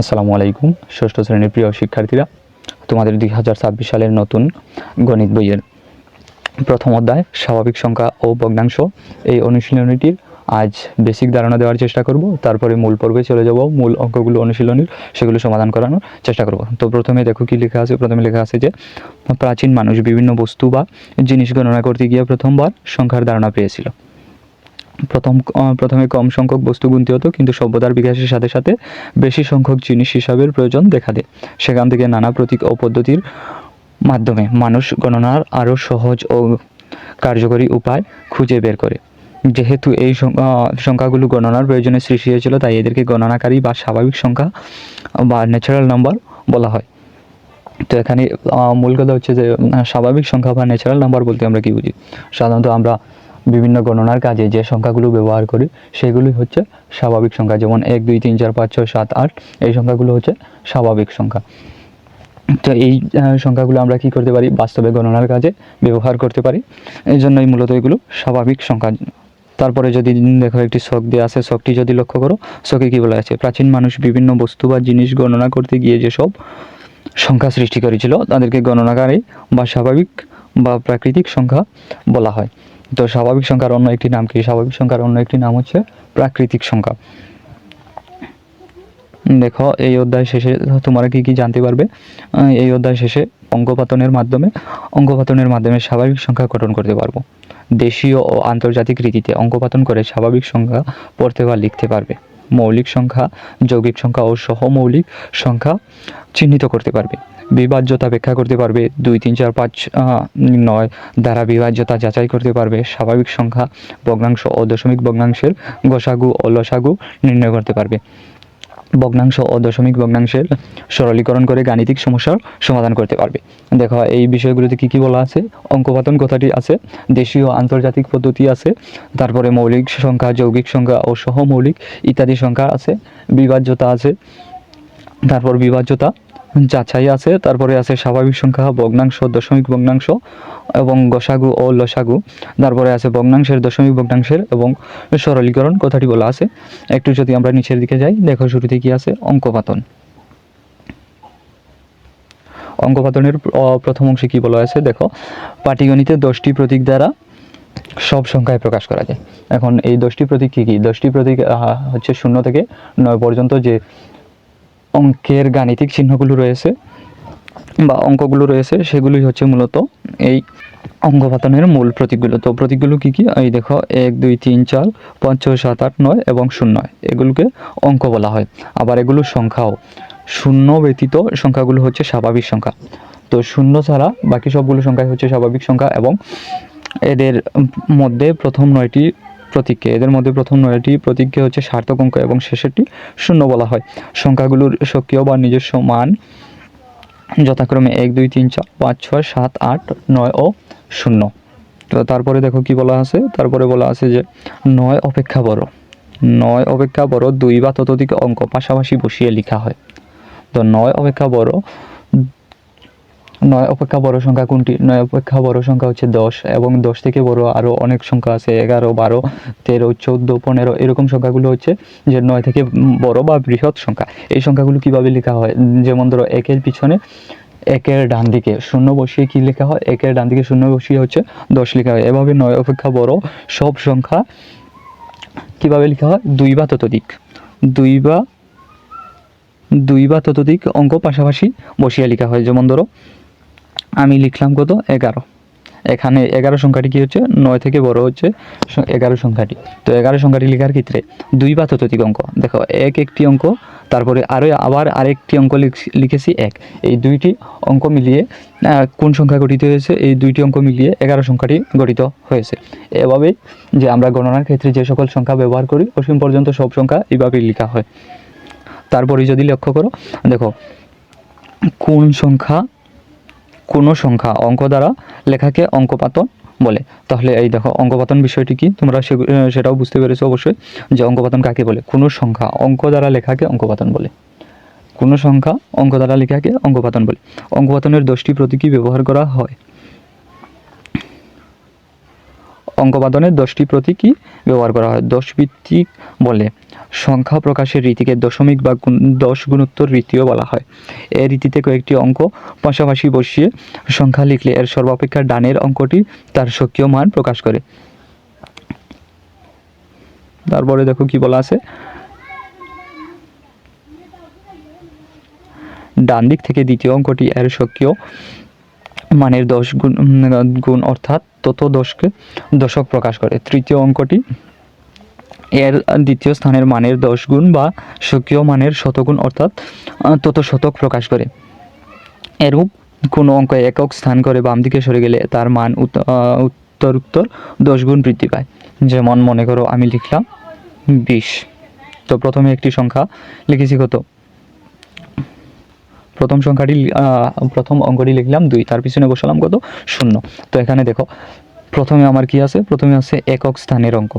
আসসালামু আলাইকুম। ষষ্ঠ শ্রেণীর প্রিয় শিক্ষার্থীরা, তোমাদের 2026 সালের নতুন গণিত বইয়ের প্রথম অধ্যায় স্বাভাবিক সংখ্যা ও ভগ্নাংশ এই অনুশীলনীটির আজ বেসিক ধারণা দেওয়ার চেষ্টা করব। তারপরে মূল পর্বে চলে যাব, মূল অঙ্কগুলো অনুশীলনীর সেগুলো সমাধান করানোর চেষ্টা করব। তো প্রথমে দেখো কি লেখা আছে। প্রথমে লেখা আছে যে প্রাচীন মানুষ বিভিন্ন বস্তু বা জিনিস গণনা করতে গিয়ে প্রথমবার সংখ্যার ধারণা পেয়েছিল। প্রথমে কম সংখ্যক বস্তু গুনতে হতো, কিন্তু সভ্যতার বিকাশের সাথে সাথে বেশি সংখ্যক জিনিস হিসাবের প্রয়োজন দেখা দেয়। সেখান থেকে নানা প্রতীক ও পদ্ধতির মাধ্যমে মানুষ গণনার আরও সহজ ও কার্যকরী উপায় খুঁজে বের করে। যেহেতু এই সংখ্যাগুলো গণনার প্রয়োজনে সৃষ্টি হয়েছিল, তাই এদেরকে গণনাকারী বা স্বাভাবিক সংখ্যা বা ন্যাচারাল নাম্বার বলা হয়। তো এখানে মূল কথা হচ্ছে যে স্বাভাবিক সংখ্যা বা ন্যাচারাল নাম্বার বলতে আমরা কী বুঝি। সাধারণত আমরা বিভিন্ন গণনার কাজে যে সংখ্যাগুলো ব্যবহার করি সেগুলি হচ্ছে স্বাভাবিক সংখ্যা। যেমন 1 2 3 4 5 6 7 8 এই সংখ্যাগুলো হচ্ছে স্বাভাবিক সংখ্যা। তো এই সংখ্যাগুলো আমরা কি করতে পারি, বাস্তবে গণনার কাজে ব্যবহার করতে পারি। এই জন্যই মূলত এগুলো স্বাভাবিক সংখ্যা। তারপরে যদি দেখো একটি ছক দেওয়া আছে, ছকটি যদি লক্ষ্য করো, ছকে কী বলা আছে, প্রাচীন মানুষ বিভিন্ন বস্তু বা জিনিস গণনা করতে গিয়ে যেসব সংখ্যা সৃষ্টি করেছিল তাদেরকে গণনাকারী বা স্বাভাবিক বা প্রাকৃতিক সংখ্যা বলা হয়। তো স্বাভাবিক সংখ্যার অন্য একটি নাম কি? স্বাভাবিক সংখ্যার অন্য একটি নাম হচ্ছে প্রাকৃতিক সংখ্যা। দেখো এই অধ্যায় শেষে তোমরা কি কি জানতে পারবে। এই অধ্যায় শেষে অঙ্কপাতনের মাধ্যমে স্বাভাবিক সংখ্যা গঠন করতে পারবো। দেশীয় ও আন্তর্জাতিক রীতিতে অঙ্কপাতন করে স্বাভাবিক সংখ্যা পড়তে বা লিখতে পারবে। মৌলিক সংখ্যা, যৌগিক সংখ্যা ও সহমৌলিক সংখ্যা চিহ্নিত করতে পারবে। বিভাজ্যতা ব্যাখ্যা করতে পারবে। 2 3 4 5 9 দ্বারা বিভাজ্যতা যাচাই করতে পারবে। স্বাভাবিক সংখ্যা, ভগ্নাংশ ও দশমিক ভগ্নাংশের গসাগু ও লসাগু নির্ণয় করতে পারবে। ভগ্নাংশ ও দশমিক ভগ্নাংশের সরলীকরণ করে গাণিতিক সমস্যার সমাধান করতে পারবে। দেখো এই বিষয়গুলোতে কি কি বলা আছে। অঙ্কপাতন কথাটি আছে, দেশীয় আন্তর্জাতিক পদ্ধতি আছে, তারপরে মৌলিক সংখ্যা, যৌগিক সংখ্যা ও সহমৌলিক ইত্যাদি সংখ্যা আছে, বিভাজ্যতা আছে, তারপর বিভাজ্যতা যাচাই আছে, তারপরে আছে স্বাভাবিক সংখ্যা, ভগ্নাংশ, দশমিক ভগ্নাংশ এবং গসাগু ও লসাগু, তারপরে আছে ভগ্নাংশের, দশমিক ভগ্নাংশের এবং সরলীকরণ কথাটি বলা আছে। একটু যদি আমরা নিচের দিকে যাই, দেখো শুরুতে কি আছে, অঙ্কপাতন। অঙ্কপাতনের প্রথম অংশে কি বলা আছে, দেখো পাটিগণিতে 10টি প্রতীক দ্বারা সব সংখ্যায় প্রকাশ করা যায়। এখন এই 10টি প্রতীক কি কি? 10টি প্রতীক হচ্ছে 0 থেকে 9 পর্যন্ত যে অঙ্কের গাণিতিক চিহ্নগুলো রয়েছে বা অঙ্কগুলো রয়েছে সেগুলোই হচ্ছে মূলত এই অঙ্কপাতনের মূল প্রতীকগুলো। তো প্রতীকগুলো কী কী? এই দেখো 1 2 3 4 5 6 7 8 9 এবং 0, এগুলোকে অঙ্ক বলা হয়। আবার এগুলো সংখ্যাও, 0 ব্যতীত সংখ্যাগুলো হচ্ছে স্বাভাবিক সংখ্যা। তো 0 ছাড়া বাকি সবগুলো সংখ্যাই হচ্ছে স্বাভাবিক সংখ্যা। এবং এদের মধ্যে প্রথম 9টি প্রতীককে হচ্ছে সার্থক অঙ্ক এবং শেষেরটি 0 বলা হয়। সংখ্যাগুলোর স্বকীয় বা নিজস্ব মান যথাক্রমে 1 2 3 4 5 6 7 8 9 ও 0। তো তারপরে দেখো কি বলা আছে, তারপরে বলা আছে যে 9 অপেক্ষা বড় 2 বা ততোধিক অঙ্ক পাশাপাশি বসিয়ে লেখা হয়। তো 9 অপেক্ষা বড় সংখ্যা কোনটি? 9 অপেক্ষা বড় সংখ্যা হচ্ছে 10, এবং 10 থেকে বড় আরও অনেক সংখ্যা আছে, 11 12 13 14 15 এরকম সংখ্যাগুলো হচ্ছে যে 9 থেকে বড় বা বৃহৎ সংখ্যা। এই সংখ্যাগুলো কিভাবে লেখা হয়? যেমন ধরো 1-এর পিছনে 1-এর ডান দিকে 0 বসিয়ে কি লেখা হয়? 1-এর ডান দিকে 0 বসিয়ে হচ্ছে 10 লেখা হয়। এভাবে 9 অপেক্ষা বড় সব সংখ্যা কিভাবে লেখা হয়? 2 বা ততোধিক অঙ্ক পাশাপাশি বসিয়ে লেখা হয়। যেমন ধরো আমি লিখলাম কত? 11। এখানে 11 সংখ্যাটি কি হচ্ছে? 9 থেকে বড় হচ্ছে 11 সংখ্যাটি। তো 11 সংখ্যাটি লেখার ক্ষেত্রে 2 বা ততোধিক অঙ্ক, দেখো একটি অঙ্ক, তারপরে আবার আরেকটি অঙ্ক লিখেছি 1। এই দুইটি অঙ্ক মিলিয়ে কোন সংখ্যা গঠিত হয়েছে? এই দুইটি অঙ্ক মিলিয়ে 11 সংখ্যাটি গঠিত হয়েছে। এভাবেই যে আমরা গণনার ক্ষেত্রে যে সকল সংখ্যা ব্যবহার করি অসীম পর্যন্ত সব সংখ্যা এইভাবেই লেখা হয়। তারপরে যদি লক্ষ্য করো, দেখো কোনো সংখ্যা অঙ্ক দ্বারা লেখাকে অঙ্কপাতন বলে। তাহলে এই দেখো অঙ্কপাতন বিষয়টি কি, তোমরা সেটাও বুঝতে পেরেছো অবশ্যই যে অঙ্কপাতন কাকে বলে। কোনো সংখ্যা অঙ্ক দ্বারা লেখাকে অঙ্কপাতন বলে। অঙ্কপাতনের 10টি প্রতীকী ব্যবহার করা হয়। অঙ্কপাতনের 10টি প্রতীকী ব্যবহার করা হয়। 10 ভিত্তিক বলে সংখ্যা প্রকাশের রীতিকে দশমিক বা দশ গুণোত্তর রীতিও বলা হয়। এই রীতিতে কয়েকটি অঙ্ক পাশাপাশি বসিয়ে সংখ্যা লিখলে এর সর্বাপেক্ষা ডানের অঙ্কটি তার স্বকীয় মান প্রকাশ করে। তারপরে দেখো কি বলা আছে, ডান দিক থেকে দ্বিতীয় অঙ্কটি এর স্বকীয় মানের 10 গুণ অর্থাৎ তত দশক প্রকাশ করে। তৃতীয় অঙ্কটি এর দ্বিতীয় স্থানের মানের 10 গুণ বা স্বকীয় মানের শতগুণ অর্থাৎ তত শতক প্রকাশ করে। এরূপ কোনো অঙ্ক একক স্থান করে বাম দিকে সরে গেলে তার মান উত্তর 10 গুণ বৃদ্ধি পায়। যেমন মনে করো আমি লিখলাম 20, তো প্রথমে একটি সংখ্যা লিখেছি কত, প্রথম অঙ্কটি লিখলাম 2, তার পিছনে বসালাম কত, 0। তো এখানে দেখো প্রথমে আমার কি আছে, প্রথমে আছে একক স্থানের অঙ্ক।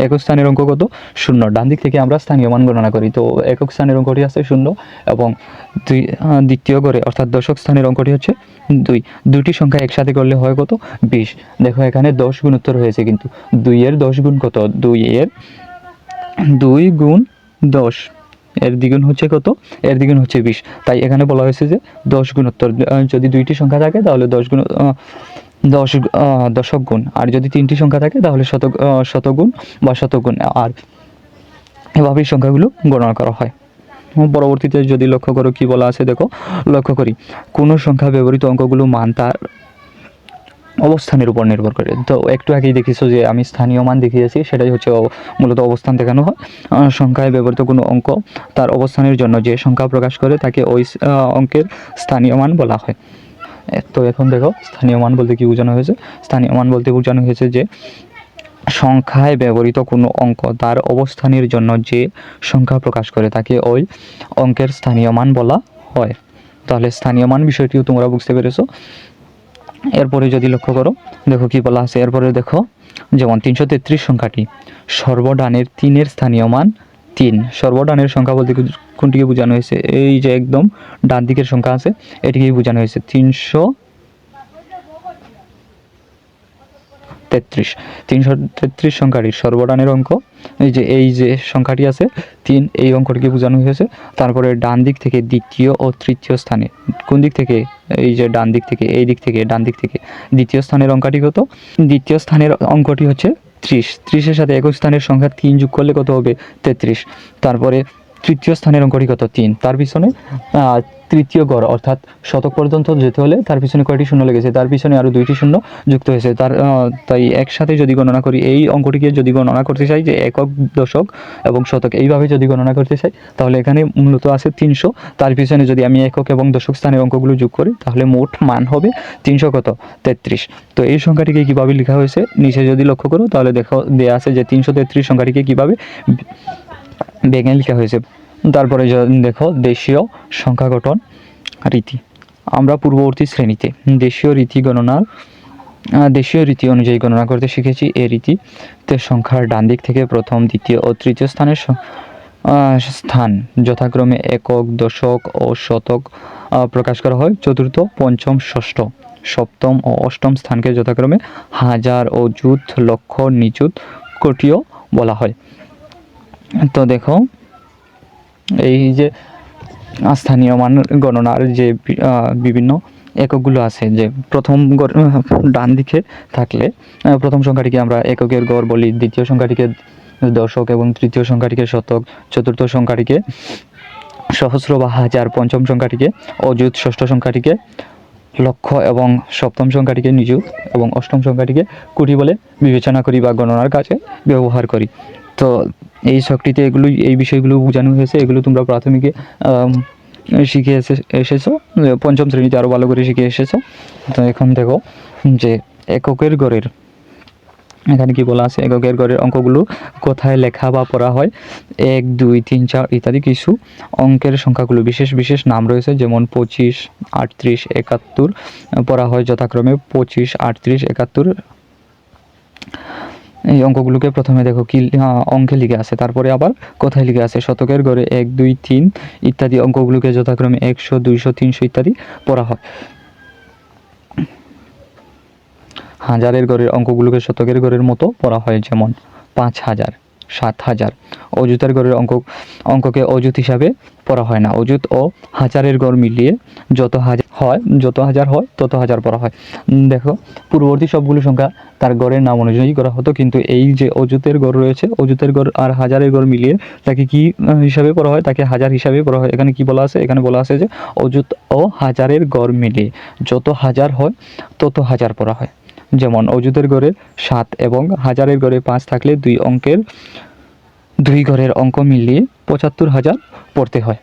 একক স্থানের অঙ্ক কত, 0। ডান দিক থেকে আমরা স্থানীয় মান গণনা করি, তো একক স্থানের অঙ্কটি আছে 0 এবং দ্বিতীয় ঘরে অর্থাৎ দশক স্থানের অঙ্কটি হচ্ছে 2। দুটি সংখ্যা একসাথে করলে হয় কত, 20। দেখো এখানে 10 গুণোত্তর হয়েছে, কিন্তু 2 এর 10 গুণ কত, 2 গুণ 10, এর দ্বিগুণ হচ্ছে কত, এর দ্বিগুণ হচ্ছে 20। তাই এখানে বলা হয়েছে যে 10 গুণোত্তর, যদি দুইটি সংখ্যা থাকে তাহলে 10 গুণ, আর যদি তিনটি সংখ্যা থাকে তাহলে শতগুণ বা শতগুণ, আর এভাবেই সংখ্যাগুলো গণনা করা হয়। পরবর্তীতে যদি লক্ষ্য করো কি বলা আছে, দেখো লক্ষ্য করি, কোনো সংখ্যা ব্যবহৃত অঙ্কগুলো মান তার অবস্থানের উপর নির্ভর করে। তো একটু আগেই দেখিছো যে আমি স্থানীয় মান দেখিয়েছি, সেটাই হচ্ছে মূলত অবস্থান দেখানো হয়। সংখ্যায় ব্যবহৃত কোনো অঙ্ক তার অবস্থানের জন্য যে সংখ্যা প্রকাশ করে তাকে ওই অঙ্কের স্থানীয় মান বলা হয়। তো এখন দেখো স্থানীয় মান বলতে কি বোঝানো হয়েছে। স্থানীয় মান বলতে বোঝানো হয়েছে যে সংখ্যায় ব্যবহৃত কোনো অঙ্ক তার অবস্থানের জন্য যে সংখ্যা প্রকাশ করে তাকে ওই অঙ্কের স্থানীয় মান বলা হয়। তাহলে স্থানীয় মান বিষয়টিও তোমরা বুঝতে পেরেছো। এরপরে যদি লক্ষ্য করো, দেখো কি বলা আছে, এরপরে দেখো যেমন 333 সংখ্যাটি সর্বডানের 3-এর স্থানীয় মান 3। সর্বডানের সংখ্যা বলতে কোনটিকে বোঝানো হয়েছে, এই যে একদম ডান দিকের সংখ্যা আছে এটিকেই বোঝানো হয়েছে। 333 সংখ্যাটির সর্বডানের অঙ্ক এই যে সংখ্যাটি আছে 3, এই অঙ্কটিকে বোঝানো হয়েছে। তারপরে ডান দিক থেকে দ্বিতীয় ও তৃতীয় স্থানে, কোন দিক থেকে, এই যে ডান দিক থেকে, এই দিক থেকে, ডান দিক থেকে দ্বিতীয় স্থানের অঙ্কটি কত, দ্বিতীয় স্থানের অঙ্কটি হচ্ছে 30 এর সাথে একক স্থানের সংখ্যা 3 যোগ করলে কত হবে, 33। তারপরে তৃতীয় স্থানের অঙ্কটি কত, 3, তার পিছনে তৃতীয় গড় অর্থাৎ শতক পর্যন্ত যেতে হলে তার পিছনে কয়টি শূন্য লেগেছে, তার পিছনে আরও 2টি শূন্য যুক্ত হয়েছে। তাই একসাথে যদি গণনা করি, এই অঙ্কটিকে যদি গণনা করতে চাই যে একক, দশক এবং শতক, এইভাবে যদি গণনা করতে চাই তাহলে এখানে মূলত আছে 300, তার পিছনে যদি আমি একক এবং দশক স্থানের অঙ্কগুলো যোগ করি তাহলে মোট মান হবে 333। তো এই সংখ্যাটিকে কীভাবে লেখা হয়েছে নিচে যদি লক্ষ্য করো তাহলে দেখো দেওয়া আছে যে 333 সংখ্যাটিকে কীভাবে ভেঙে লেখা হয়েছে। তারপরে দেখো দেশীয় সংখ্যা গঠন রীতি। আমরা পূর্ববর্তী শ্রেণীতে দেশীয় রীতি অনুযায়ী গণনা করতে শিখেছি। এই রীতিতে সংখ্যার ডান দিক থেকে প্রথম, দ্বিতীয় ও তৃতীয় স্থানের স্থান যথাক্রমে একক, দশক ও শতক প্রকাশ করা হয়। চতুর্থ, পঞ্চম, ষষ্ঠ, সপ্তম ও অষ্টম স্থানকে যথাক্রমে হাজার, অযুত, লক্ষ, নিযুত, কোটিও বলা হয়। তো দেখো এই যে স্থানীয় মান গণনার যে বিভিন্ন এককগুলো আছে, যে প্রথম ডান দিকে থাকলে প্রথম সংখ্যাটিকে আমরা এককের গড় বলি, দ্বিতীয় সংখ্যাটিকে দশক এবং তৃতীয় সংখ্যাটিকে শতক, চতুর্থ সংখ্যাটিকে সহস্র বা হাজার, পঞ্চম সংখ্যাটিকে অযুত, ষষ্ঠ সংখ্যাটিকে লক্ষ এবং সপ্তম সংখ্যাটিকে নিযুত এবং অষ্টম সংখ্যাটিকে কোটি বলে বিবেচনা করি বা গণনার কাজে ব্যবহার করি। তো এই ছকটিতে এই বিষয়গুলো বোঝানো হয়েছে। এগুলো তোমরা প্রাথমিকে শিখে এসেছো, পঞ্চম শ্রেণীতে আরও ভালো করে শিখে এসেছো। তো এখন দেখো যে এককের গড়ের, এখানে কি বলা আছে, এককের গড়ের অঙ্কগুলো কোথায় লেখা বা পড়া হয়। 1, 2, 3, 4 ইত্যাদি কিছু অঙ্কের সংখ্যাগুলো বিশেষ নাম রয়েছে, যেমন 25, 38, 71 পড়া হয় যথাক্রমে 25, 38, 71। এই অঙ্কগুলোকে প্রথমে দেখো কি অঙ্কে লিখে আছে, তারপরে আবার কোথায় লিখে আছে। শতকের ঘরে 1, 2, 3 ইত্যাদি অঙ্কগুলোকে যথাক্রমে 100, 200, 300 ইত্যাদি পড়া হয়। হাজারের ঘরের অঙ্কগুলোকে শতকের ঘরের মতো পড়া হয়, যেমন 5000। 7,000। অযুতের গড়ের অঙ্ককে অযুত হিসাবে পড়া হয় না। অযুত ও হাজারের গড় মিলিয়ে যত হাজার হয় তত হাজার পড়া হয়। দেখো পূর্ববর্তী সবগুলো সংখ্যা তার গড়ের নাম অনুযায়ী করা হতো, কিন্তু এই যে অযুতের গড় রয়েছে, অযুতের গড় আর হাজারের গড় মিলিয়ে তাকে কি হিসাবে পড়া হয়? তাকে হাজার হিসাবে পড়া হয়। এখানে কি বলা আছে? এখানে বলা আছে যে অযুত ও হাজারের গড় মিলিয়ে যত হাজার হয় তত হাজার পড়া হয়। যেমন অযুতের গড়ে 7 এবং হাজারের গড়ে 5 থাকলে দুই ঘরের অঙ্ক মিলিয়ে 75,000 পড়তে হয়।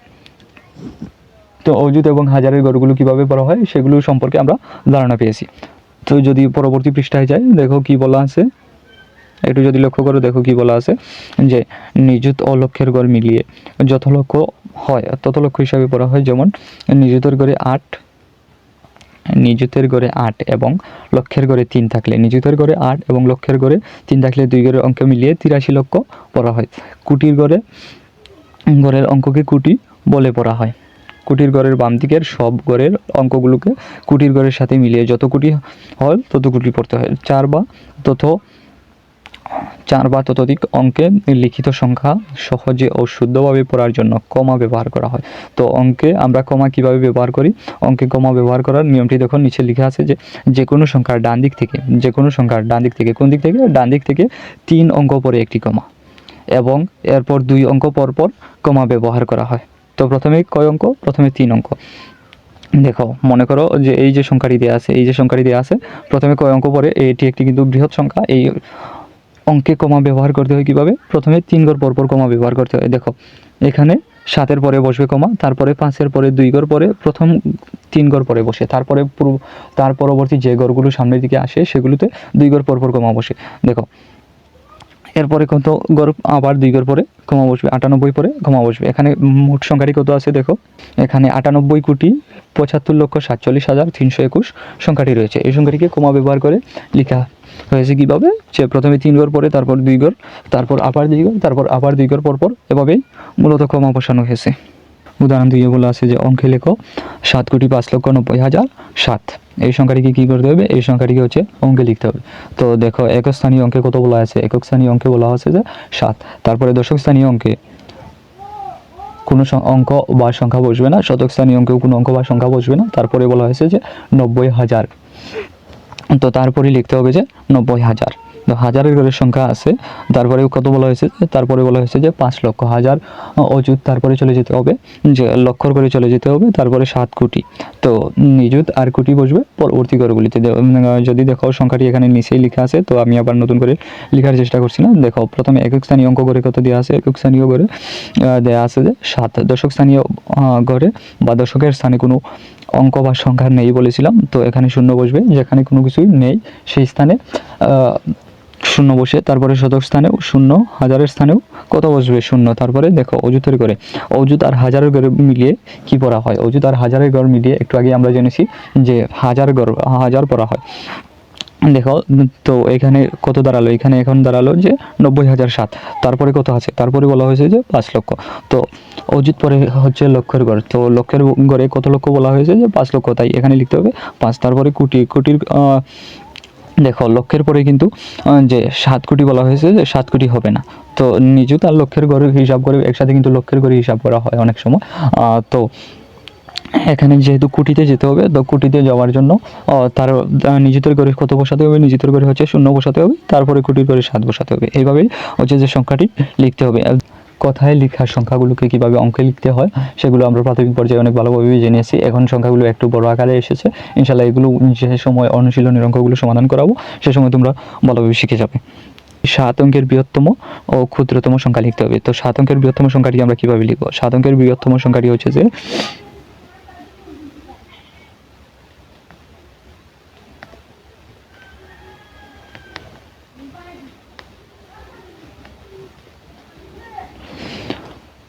তো অযুত এবং হাজারের গড়গুলো কিভাবে পড়া হয় সেগুলো সম্পর্কে আমরা ধারণা পেয়েছি। তো যদি পরবর্তী পৃষ্ঠায় যাই, দেখো কি বলা আছে, একটু যদি লক্ষ্য করো, দেখো কি বলা আছে যে নিযুত ও লক্ষের গড় মিলিয়ে যত লক্ষ হয় তত লক্ষ হিসাবে পড়া হয়। যেমন নিযুতের গড়ে 8 এবং লক্ষের গড়ে 3 থাকলে, নিযুতের গড়ে 8 এবং লক্ষের গড়ে 3 থাকলে দুই ঘরের অঙ্ক মিলিয়ে 83 লক্ষ পড়া হয়। কোটির গড়ের অঙ্ককে কোটি বলে পড়া হয়। কোটির গড়ের বাম দিকের সব গড়ের অঙ্কগুলোকে কোটির গড়ের সাথে মিলিয়ে যত কোটি হয় তত কোটি পড়তে হয়। 4 বা ততোধিক অঙ্কে লিখিত সংখ্যা সহজে ও শুদ্ধভাবে পড়ার জন্য কমা ব্যবহার করা হয়। তো অঙ্কে আমরা কমা কিভাবে ব্যবহার করি? অঙ্কে কমা ব্যবহার করার নিয়মটি দেখো নিচে লেখা আছে যে কোনো সংখ্যার ডান দিক থেকে কোন দিক থেকে? ডান দিক থেকে 3 অঙ্ক পরে একটি কমা এবং এরপর 2 অঙ্ক পর কমা ব্যবহার করা হয়। তো প্রথমে কয় অঙ্ক? প্রথমে 3 অঙ্ক। দেখো মনে করো যে এই যে সংখ্যাটি দেওয়া আছে প্রথমে কয় অঙ্ক পরে? এটি একটি কিন্তু বৃহৎ সংখ্যা। এই অঙ্কে কমা ব্যবহার করতে হয় কিভাবে? প্রথমে 3 ঘর পরপর কমা ব্যবহার করতে হয়। দেখো এখানে 7-এর পরে বসবে কমা, তারপরে 5-এর পরে 2 ঘর পরে প্রথম 3 ঘর পরে বসে, তার পরবর্তী যে ঘরগুলো সামনের দিকে আসে সেগুলোতে 2 ঘর পরপর কমা বসে। দেখো এরপরে কত ঘর? আবার 2 ঘর পরে কমা বসবে, 98 পরে কমা বসবে। এখানে মোট সংখ্যাটি কত আছে? দেখো এখানে 98,75,47,321 সংখ্যাটি রয়েছে। এই সংখ্যাটিকে কমা ব্যবহার করে লেখা হয়েছে কিভাবে? যে প্রথমে 3 ঘর পরে, তারপর 2 ঘর, তারপর আবার 2 ঘর, তারপর আবার 2 ঘর পরপর, এভাবেই মূলত কমা বসানো হয়েছে। উদাহরণ 2 বলা আছে যে অঙ্কে লেখো 7,05,90,007। এই সংখ্যাটিকে কী করতে হবে? এই সংখ্যাটিকে হচ্ছে অঙ্কে লিখতে হবে। তো দেখো একক স্থানীয় অঙ্কে কত বলা আছে? একক স্থানীয় অঙ্কে বলা হচ্ছে যে 7। তারপরে দশক স্থানীয় অঙ্কে কোনো অঙ্ক বা সংখ্যা বসবে না, শতক স্থানীয় অঙ্কেও কোনো অঙ্ক বা সংখ্যা বসবে না। তারপরে বলা হয়েছে যে 90,000। তো তারপরে লিখতে হবে যে 90,000। তো হাজারের ঘরের সংখ্যা আছে, তারপরে কত বলা হয়েছে? তারপরে বলা হয়েছে যে 5 লক্ষ। হাজার অযুত, তারপরে চলে যেতে হবে যে লক্ষর করে চলে যেতে হবে, তারপরে 7 কোটি। তো নিযুত আর কোটি বসবে পরবর্তী ঘরগুলিতে। যদি দেখো সংখ্যাটি এখানে নিচেই লেখা আছে, তো আমি আবার নতুন করে লেখার চেষ্টা করছি না। দেখো প্রথমে একক স্থানীয় অঙ্ক ঘরে কত দেওয়া আছে? একক স্থানীয় ঘরে দেওয়া আছে যে 7। দশক স্থানীয় ঘরে বা দশকের স্থানে কোনো অঙ্ক বা সংখ্যা নেই বলেছিলাম, তো এখানে শূন্য বসবে। যেখানে কোনো কিছুই নেই সেই স্থানে শূন্য বসে, তারপরে শতক স্থানেও শূন্য, হাজারের স্থানেও কত বসবে? শূন্য। তারপরে দেখো অযুতের ঘরে, অযুত আর হাজারের ঘরে মিলিয়ে কি পড়া হয়? অযুত আর হাজারের ঘর মিলিয়ে একটু আগে আমরা জেনেছি যে হাজার পড়া হয়। দেখো তো এখানে কত দাঁড়ালো? এখানে এখন দাঁড়ালো যে 90,007। তারপরে কত আছে? তারপরে বলা হয়েছে যে 5 লক্ষ। তো অযুত পরে হচ্ছে লক্ষের ঘর, তো লক্ষের ঘরে কত লক্ষ বলা হয়েছে? যে 5 লক্ষ, তাই এখানে লিখতে হবে 5। তারপরে কোটির দেখো লক্ষের পরে কিন্তু যে 7 কোটি বলা হয়েছে, যে 7 কোটি হবে না। তো নিযুত আর লক্ষের ঘরে হিসাব করে একসাথে কিন্তু লক্ষের ঘরে হিসাব করা হয় অনেক সময়। তো এখানে যেহেতু কোটিতে যেতে হবে, তো কোটিতে যাওয়ার জন্য তার নিযুতের ঘরে কত বসাতে হবে? নিযুতের ঘরে হচ্ছে 0 বসাতে হবে, তারপরে কোটির ঘরে 7 বসাতে হবে। এইভাবেই হচ্ছে যে সংখ্যাটি লিখতে হবে। কথায় লেখা সংখ্যাগুলোকে কীভাবে অঙ্কে লিখতে হয় সেগুলো আমরা প্রাথমিক পর্যায়ে অনেক ভালোভাবে জেনেছি। এখন সংখ্যাগুলো একটু বড় আকারে এসেছে। ইনশাল্লাহ এগুলো যে সময় অনুশীলনের অঙ্কগুলো সমাধান করাবো সে সময় তোমরা ভালোভাবে শিখে যাবে। 7 অঙ্কের বৃহত্তম ও ক্ষুদ্রতম সংখ্যা লিখতে হবে। তো 7 অঙ্কের বৃহত্তম সংখ্যাটি আমরা কীভাবে লিখবো? 7 অঙ্কের বৃহত্তম সংখ্যাটি হচ্ছে যে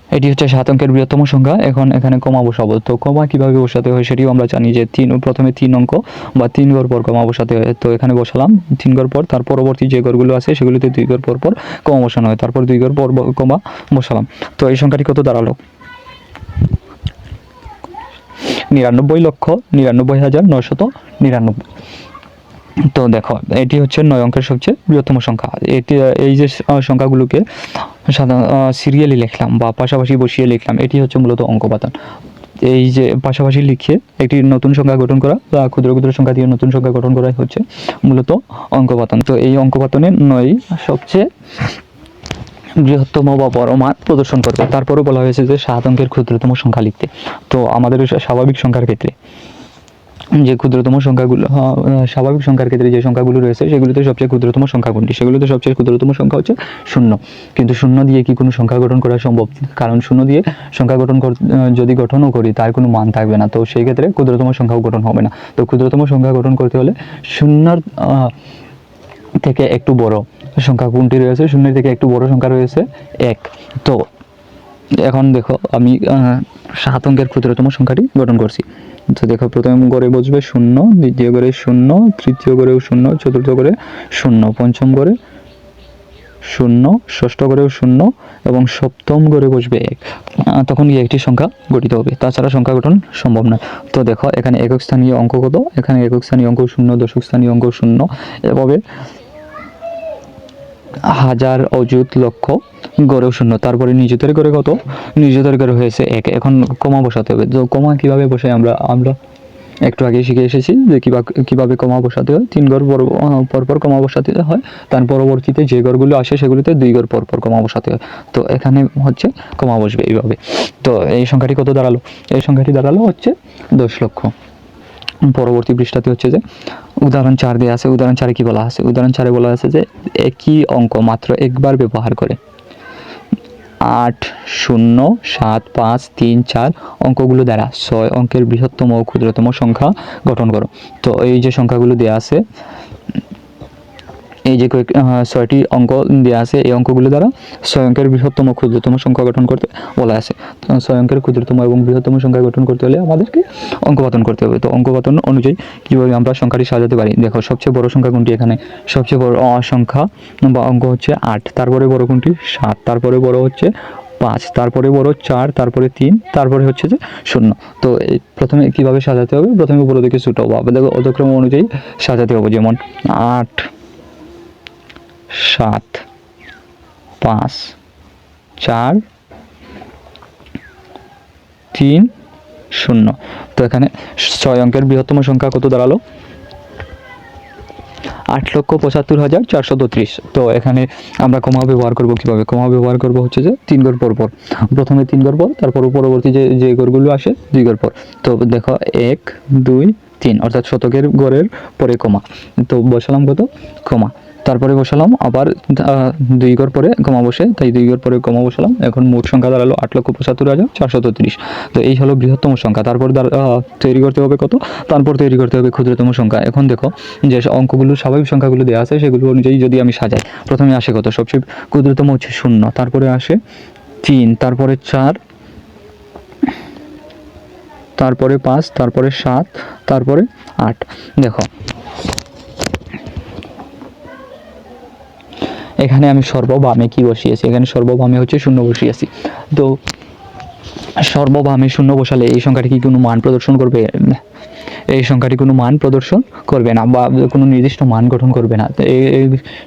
এটি হচ্ছে 7 অঙ্কের বৃহত্তম সংখ্যা। এখন এখানে কমা বসাবো। তো কমা কিভাবে বসাতে হয় সেটিও আমরা জানি যে প্রথমে 3 অঙ্ক বা 3 ঘর পর কমা বসাতে হয়। তো এখানে বসালাম 3 ঘর পর, তার পরবর্তী যে ঘরগুলো আছে সেগুলিতে 2 ঘর পর কমা বসানো হয়, তারপর 2 ঘর পর কমা বসালাম। তো এই সংখ্যাটি কত দাঁড়ালো? 99,99,999। তো দেখো এটি হচ্ছে 9 অঙ্কের সবচেয়ে বৃহত্তম সংখ্যা। এটি এই যে সংখ্যাগুলোকে সিরিয়ালি লিখলাম বা পাশাপাশি বসিয়ে লিখলাম, এটি হচ্ছে মূলত অঙ্কপাতন। এই যে পাশাপাশি লিখে একটি নতুন সংখ্যা গঠন করা বা ক্ষুদ্র ক্ষুদ্র সংখ্যা দিয়ে নতুন সংখ্যা গঠন করাই হচ্ছে মূলত অঙ্কপাতন। তো এই অঙ্কপাতনে 9 সবচেয়ে বৃহত্তম বা বড় মান প্রদর্শন করবে। তারপরে বলা হয়েছে যে 7 অঙ্কের ক্ষুদ্রতম সংখ্যা লিখতে। তো আমাদের স্বাভাবিক সংখ্যার ক্ষেত্রে যে ক্ষুদ্রতম সংখ্যাগুলো, স্বাভাবিক সংখ্যার ক্ষেত্রে যে সংখ্যাগুলো রয়েছে সেগুলোতে সবচেয়ে ক্ষুদ্রতম সংখ্যা কোনটি? সেগুলোতে সবচেয়ে ক্ষুদ্রতম সংখ্যা হচ্ছে 0। কিন্তু 0 দিয়ে কি কোনো সংখ্যা গঠন করা সম্ভব? কারণ 0 দিয়ে সংখ্যা যদি গঠনও করি তার কোনো মান থাকবে না, তো সেই ক্ষেত্রে ক্ষুদ্রতম সংখ্যাও গঠন হবে না। তো ক্ষুদ্রতম সংখ্যা গঠন করতে হলে 0 থেকে একটু বড় সংখ্যা কোনটি রয়েছে? 0 থেকে একটু বড় সংখ্যা রয়েছে 1। তো এখন দেখো আমি 7 অঙ্কের ক্ষুদ্রতম সংখ্যাটি গঠন করছি। তো দেখো প্রথম ঘরে বসবে 0, দ্বিতীয় ঘরে 0, তৃতীয় ঘরেও 0, চতুর্থ ঘরে 0, পঞ্চম ঘরে 0, ষষ্ঠ ঘরেও 0 এবং সপ্তম ঘরে বসবে 1। তখন গিয়ে একটি সংখ্যা গঠিত হবে, তাছাড়া সংখ্যা গঠন সম্ভব নয়। তো দেখো এখানে একক স্থানীয় অঙ্ক কত? এখানে একক স্থানীয় অঙ্ক 0, দশক স্থানীয় অঙ্ক 0, এভাবে হাজার, অযুত, লক্ষ গড়েও 0। তারপরে নিযুতের ঘরে কত? নিযুতের ঘরে হয়েছে 1। এখন কমা বসাতে হবে। তো কমা কিভাবে বসাই? আমরা একটু আগে শিখে এসেছি যে কিভাবে কমা বসাতে হয়। 3 ঘর পরপর কমা বসাতে হয়, তার পরবর্তীতে যে ঘরগুলো আসে সেগুলিতে 2 ঘর পরপর কমা বসাতে হয়। তো এখানে হচ্ছে কমা বসবে এইভাবে। তো এই সংখ্যাটি কত দাঁড়ালো? এই সংখ্যাটি দাঁড়ালো হচ্ছে 10 লক্ষ। পরবর্তী পৃষ্ঠাতে হচ্ছে যে উদাহরণ 4 দেওয়া আছে। উদাহরণ 4 কি বলা আছে? উদাহরণ 4 বলা আছে যে একই অঙ্ক মাত্র একবার ব্যবহার করে 8, 0, 7, 5, 3, 4 অঙ্কগুলো দ্বারা 6 অঙ্কের বৃহত্তম ও ক্ষুদ্রতম সংখ্যা গঠন করো। তো এই যে সংখ্যাগুলো দেওয়া আছে, এই যে 6টি অঙ্ক দেওয়া আছে, এই অঙ্কগুলো দ্বারা 6 অঙ্কের বৃহত্তম ক্ষুদ্রতম সংখ্যা গঠন করতে বলা আছে। তো 6 অঙ্কের ক্ষুদ্রতম এবং বৃহত্তম সংখ্যা গঠন করতে হলে আমাদেরকে অঙ্কপাতন করতে হবে। তো অঙ্কপাতন অনুযায়ী কীভাবে আমরা সংখ্যাটি সাজাতে পারি? দেখো সবচেয়ে বড় সংখ্যা কোনটি? এখানে সবচেয়ে বড় সংখ্যা বা অঙ্ক হচ্ছে 8, তারপরে বড় কোনটি? 7, তারপরে বড় হচ্ছে 5, তারপরে বড় 4, তারপরে 3, তারপরে হচ্ছে যে 0। তো প্রথমে কীভাবে সাজাতে হবে? প্রথমে বড় থেকে ছোটো বা অধক্রম অনুযায়ী সাজাতে হবে। যেমন 8, 7, 5, 4, 3, 0। তো এখানে 6 অঙ্কের বৃহত্তম সংখ্যা কত দাঁড়ালো? 8,75,432। তো এখানে আমরা কমা ব্যবহার করব কিভাবে? কমা ব্যবহার করব হচ্ছে যে 3 ঘর পর পর। প্রথমে 3 ঘর পর, তারপর পরবর্তী যে ঘরগুলো আসে 2 ঘর পর। তো দেখো 1, 2, 3 অর্থাৎ শতকের ঘরের পরে কমা। তো বসালাম কত? কমা। তারপরে বসালাম আবার 2 ঘর পরে কমা বসে, তাই 2 ঘর পরে কমা বসালাম। এখন মোট সংখ্যা দাঁড়ালো 8,75,432। তো এই হলো বৃহত্তম সংখ্যা। তারপর তৈরি করতে হবে কত? তারপর তৈরি করতে হবে ক্ষুদ্রতম সংখ্যা। এখন দেখো যে অঙ্কগুলো স্বাভাবিক সংখ্যাগুলো দেওয়া আছে সেগুলো অনুযায়ী যদি আমি সাজাই, প্রথমে আসে কত? সবচেয়ে ক্ষুদ্রতম হচ্ছে 0, তারপরে আসে 3, তারপরে 4, তারপরে 5, তারপরে 7, তারপরে 8। দেখো এখানে আমি সর্ববামে কি বসিয়েছি? এখানে সর্ববামে হচ্ছে 0 বসিয়েছি। তো সর্ববামে 0 বসালে এই সংখ্যাটি কি কোনো মান প্রদর্শন করবে? এই সংখ্যাটি কোনো মান প্রদর্শন করবে না বা কোনো নির্দিষ্ট মান গঠন করবে না। তো এই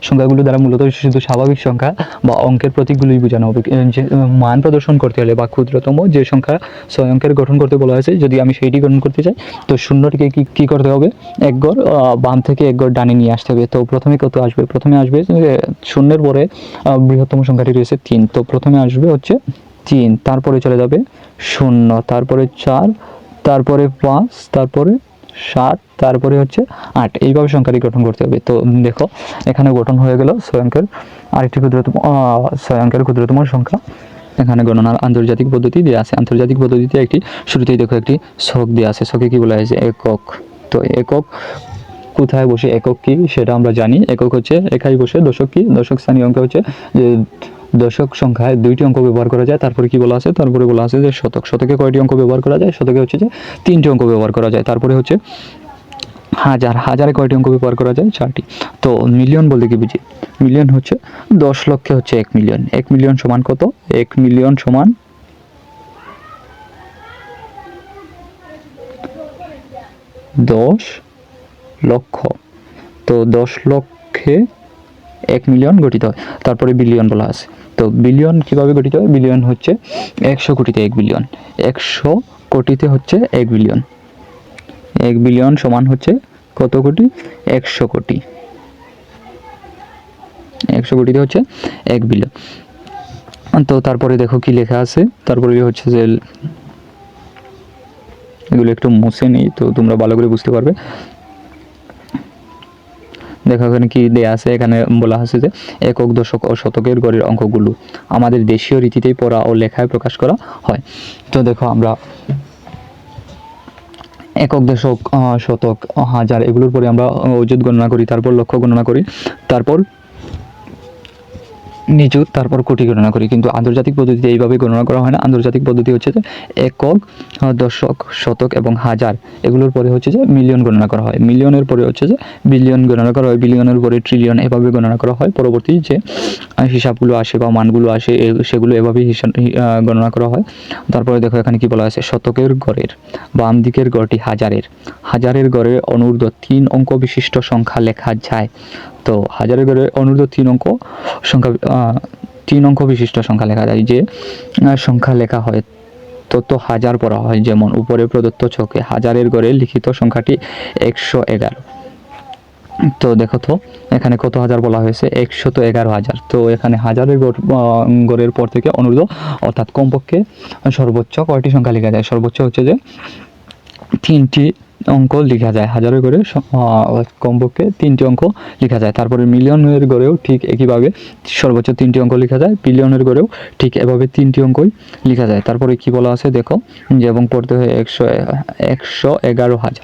সংখ্যাগুলো দ্বারা মূলত শুধু স্বাভাবিক সংখ্যা বা অঙ্কের প্রতীকগুলোই বোঝানো হবে। যে মান প্রদর্শন করতে হলে বা ক্ষুদ্রতম যে সংখ্যা 6 অঙ্কের গঠন করতে বলা হয়েছে, যদি আমি সেইটি গঠন করতে চাই তো 0টিকে কী করতে হবে? 1 ঘর বাম থেকে 1 ঘর ডানে নিয়ে আসতে হবে। তো প্রথমে কত আসবে? প্রথমে আসবে 0-এর পরে বৃহত্তম সংখ্যাটি রয়েছে 3। তো প্রথমে আসবে হচ্ছে 3, তারপরে চলে যাবে 0, তারপরে 4, তারপরে 5, তারপরে 7, তারপরে হচ্ছে 8। এইভাবে সংখ্যাটি গঠন করতে হবে। তো দেখো এখানে গঠন হয়ে গেল 6 অঙ্কের আরেকটি ক্ষুদ্রতম 6 অঙ্কের ক্ষুদ্রতম সংখ্যা। এখানে গণনার আন্তর্জাতিক পদ্ধতি দেওয়া আছে। আন্তর্জাতিক পদ্ধতিতে একটি শুরুতেই দেখো একটি ছক দেওয়া আছে। ছকে কি বলা হয়েছে? একক। তো একক কোথায় বসে, একক কি সেটা আমরা জানি। একক হচ্ছে একাই বসে। দশক কি? দশক স্থানীয় অঙ্ক হচ্ছে যে দশক সংখ্যায় 2টি অঙ্ক ব্যবহার করা যায়। তারপরে কি বলা আছে? তারপরে বলা আছে যে শতক। শতকে কয়টি অঙ্ক ব্যবহার করা যায়? শতকে হচ্ছে যে 3টি অঙ্ক ব্যবহার করা যায়। তারপরে হচ্ছে হাজার। হাজারে কয়টি অঙ্ক ব্যবহার করা যায়? 4টি। তো মিলিয়ন বলতে কি বুঝি? মিলিয়ন হচ্ছে 10 লক্ষে হচ্ছে 1 মিলিয়ন। 1 মিলিয়ন সমান কত? 1 মিলিয়ন সমান 10 লক্ষ। তো 10 লক্ষে 1 মিলিয়ন গঠিত হয়। তারপরে বিলিয়ন বলা আছে। তো বিলিয়ন কিভাবে গঠিত হয়? বিলিয়ন হচ্ছে 100 কোটিতে 1 বিলিয়ন, 100 কোটিতে হচ্ছে 1 বিলিয়ন। 1 বিলিয়ন সমান হচ্ছে কত কোটি? 100 কোটি। 100 কোটিতে হচ্ছে 1 বিলিয়ন। তো তারপরে দেখো কি লেখা আছে, তারপরে হচ্ছে যে এগুলো একটু মুছে নেই, তো তোমরা ভালো করে বুঝতে পারবে। দেখো এখানে কি দেয়া আছে, এখানে বলা আছে যে একক, দশক ও শতকের গড়ের অঙ্কগুলো আমাদের দেশীয় রীতিতেই পড়া ও লেখায় প্রকাশ করা হয়। তো দেখো আমরা একক, দশক, শতক, হাজার এগুলোর পরে আমরা অযুত গণনা করি, তারপর লক্ষ গণনা করি, তারপর নিযুত, তারপর কোটি গণনা করি। কিন্তু আন্তর্জাতিক পদ্ধতিতে এইভাবে গণনা করা হয় না। আন্তর্জাতিক পদ্ধতি হচ্ছে যে একক, দশক, শতক এবং হাজার এগুলোর পরে হচ্ছে যে মিলিয়ন গণনা করা হয়। মিলিয়নের পরে হচ্ছে যে বিলিয়ন গণনা করা হয়। বিলিয়নের পরে ট্রিলিয়ন, এভাবে গণনা করা হয়। পরবর্তী যে হিসাবগুলো আসে বা মানগুলো আসে সেগুলো এভাবেই গণনা করা হয়। তারপরে দেখো এখানে কি বলা আছে, শতকের গড়ের বাম দিকের গড়টি হাজারের, হাজারের গড়ের অনূর্ধ্ব 3 অঙ্ক বিশিষ্ট সংখ্যা লেখা যায়। তো হাজারের গড়ে অনূর্ধ্ব 3 অঙ্ক সংখ্যা 3 অঙ্ক বিশিষ্ট সংখ্যা লেখা যায়। যে সংখ্যা লেখা হয় তত হাজার পড়া হয়। যেমন উপরে প্রদত্ত ছকে হাজারের গড়ে লিখিত সংখ্যাটি 111। তো দেখো তো এখানে কত হাজার বলা হয়েছে? 111,000। তো এখানে হাজারের গড়ের পর থেকে অনূর্ধ্ব অর্থাৎ কমপক্ষে সর্বোচ্চ কয়টি সংখ্যা লেখা যায়? সর্বোচ্চ হচ্ছে যে 3টি অঙ্ক লেখা যায়। হাজারের গড়ে কমপক্ষে 3টি অঙ্ক লেখা যায়। তারপরে মিলিয়নের গড়েও ঠিক একইভাবে সর্বোচ্চ 3টি অঙ্ক লেখা যায়। বিলিয়নের গড়েও ঠিক এভাবে 3টি অঙ্কই লেখা যায়। তারপরে কি বলা আছে দেখো, যে এবং পড়তে হয় 111,000।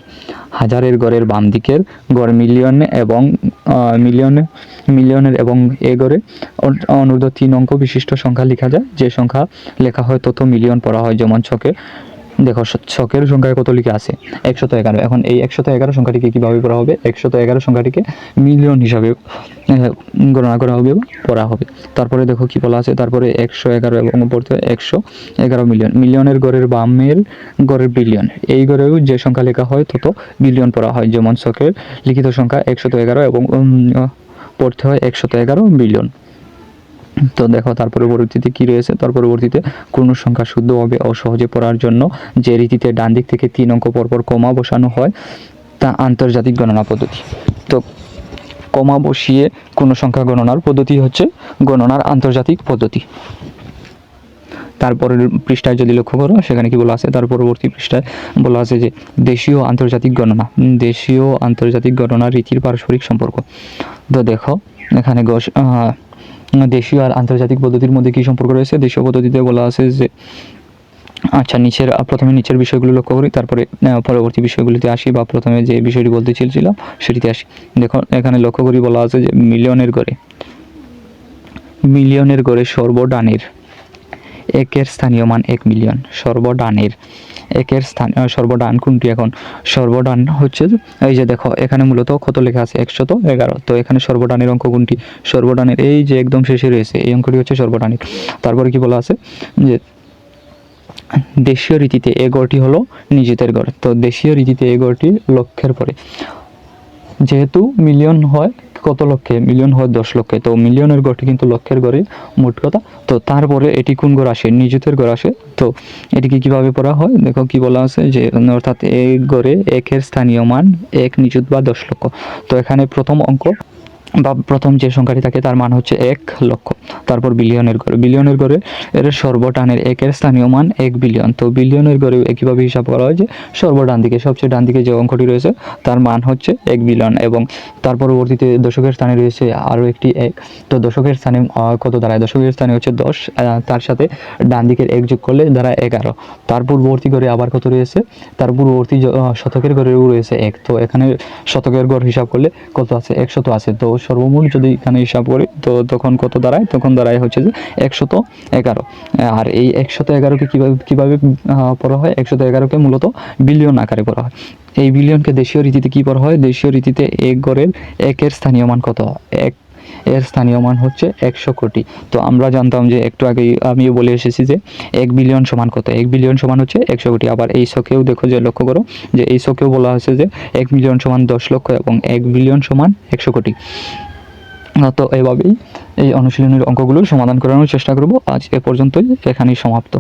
হাজারের গড়ের বাম দিকের গড় মিলিয়নে এবং মিলিয়নের এবং এ গড়ে অনূর্ধ্ব 3 অঙ্ক বিশিষ্ট সংখ্যা লেখা যায়। যে সংখ্যা লেখা হয় তত মিলিয়ন পড়া হয়। যেমন ছকে দেখো ছকের সংখ্যায় কত লিখে আছে? 111। এখন এই 111 সংখ্যাটিকে কিভাবে পড়া হবে? 111 সংখ্যাটিকে মিলিয়ন হিসাবে গণনা করা হবে বা পড়া হবে। তারপরে দেখো কি বলা আছে, তারপরে 111 এবং পড়তে 111 মিলিয়ন। মিলিয়নের গড়ের বামের গড়ের বিলিয়ন, এই গড়েও যে সংখ্যা লেখা হয় তত বিলিয়ন পড়া হয়। যেমন ছকের লিখিত সংখ্যা 111 এবং পড়তে হয় 111 বিলিয়ন। তো দেখো তার পরবর্তীতে কি রয়েছে, তার পরবর্তীতে কোন সংখ্যা শুদ্ধভাবে ও সহজে পড়ার জন্য যে রীতিতে ডান দিক থেকে 3 অঙ্ক পরপর কমা বসানো হয় তা আন্তর্জাতিক গণনা পদ্ধতি। তো কমা বসিয়ে কোন সংখ্যা গণনার পদ্ধতি হচ্ছে গণনার আন্তর্জাতিক পদ্ধতি। তারপরের পৃষ্ঠায় যদি লক্ষ্য করো সেখানে কি বলা আছে, তার পরবর্তী পৃষ্ঠায় বলা আছে যে দেশীয় আন্তর্জাতিক গণনা, দেশীয় আন্তর্জাতিক গণনার রীতির পারস্পরিক সম্পর্ক। তো দেখো এখানে দেশীয় আর আন্তর্জাতিক পদ্ধতির মধ্যে কি সম্পর্ক রয়েছে? দেশীয় পদ্ধতিতে বলা আছে যে আচ্ছা প্রথমে নিচের বিষয়গুলো লক্ষ্য করি, তারপরে পরবর্তী বিষয়গুলিতে আসি, বা প্রথমে যে বিষয়টি বলতে চেয়েছিলাম সেটিতে আসি। দেখো এখানে লক্ষ্য করি বলা আছে যে মিলিয়নের গড়ে সর্বডানের একের স্থানীয় মান 1 মিলিয়ন। সর্বডানের একের সর্বডান কোনটি? এখন সর্বডান হচ্ছে এই যে দেখো এখানে মূলত কত লেখা আছে? 111। তো এখানে সর্বডানের অঙ্ক কোনটি? সর্বডানের এই যে একদম শেষে রয়েছে এই অঙ্কটি হচ্ছে সর্বডানের। তারপরে কি বলা আছে যে দেশীয় রীতিতে এ গড়টি হলো নিযুতের গড়। তো দেশীয় রীতিতে এ গড়টি লক্ষের পরে, যেহেতু মিলিয়ন হয় কত লক্ষে? মিলিয়ন হয় 10 লক্ষে। তো মিলিয়নের গড়টি কিন্তু লক্ষের গড়ে মোট কথা। তো তারপরে এটি কোন গড় আসে? নিযুতের গড় আসে। তো এটিকে কিভাবে পড়া হয় দেখো কি বলা আছে যে অর্থাৎ এই গড়ে একের স্থানীয় মান 1 নিযুত বা 10 লক্ষ। তো এখানে প্রথম অঙ্ক বা প্রথম যে সংখ্যাটি থাকে তার মান হচ্ছে 1 লক্ষ। তারপর বিলিয়নের গড়ে এর সর্বডানের একের স্থানীয় মান 1 বিলিয়ন। তো বিলিয়নের গড়ে একইভাবে হিসাব করা হয় যে সর্বডান দিকে সবচেয়ে ডান দিকে যে অঙ্কটি রয়েছে তার মান হচ্ছে 1 বিলিয়ন, এবং তার পরবর্তীতে দশকের স্থানে রয়েছে আরও একটি 1। তো দশকের স্থানে কত দাঁড়ায়? দশকের স্থানে হচ্ছে 10, তার সাথে ডান দিকের 1 যোগ করলে দাঁড়ায় 11। তার পূর্ববর্তী গড়ে আবার কত রয়েছে? তার পূর্ববর্তী শতকের গড়েও রয়েছে 1। তো এখানে শতকের গড় হিসাব করলে কত আছে? 100 আছে। তো সর্বমোট যদি এখানে হিসাব করি তো তখন কত দাঁড়ায়? তখন দাঁড়ায় হচ্ছে যে 111। আর এই 111কে কিভাবে পড়া হয়? 111কে মূলত বিলিয়ন আকারে পড়া হয়। এই বিলিয়নকে দেশীয় রীতিতে কি পড়া হয়? দেশীয় রীতিতে এক গড়ের একের স্থানীয় মান কত? এর স্থানীয় মান হচ্ছে 100 কোটি। তো আমরা জানতাম যে একটু আগেই আমিও বলে এসেছি যে 1 বিলিয়ন সমান কত, 1 বিলিয়ন সমান হচ্ছে 100 কোটি। আবার এই ছকেও দেখো যে লক্ষ্য করো যে এই ছকেও বলা হয়েছে যে 1 মিলিয়ন সমান 10 লক্ষ এবং 1 বিলিয়ন সমান 100 কোটি। তো এভাবেই এই অনুশীলনীর অঙ্কগুলোর সমাধান করানোর চেষ্টা করব। আজ এ পর্যন্তই, এখানেই সমাপ্ত।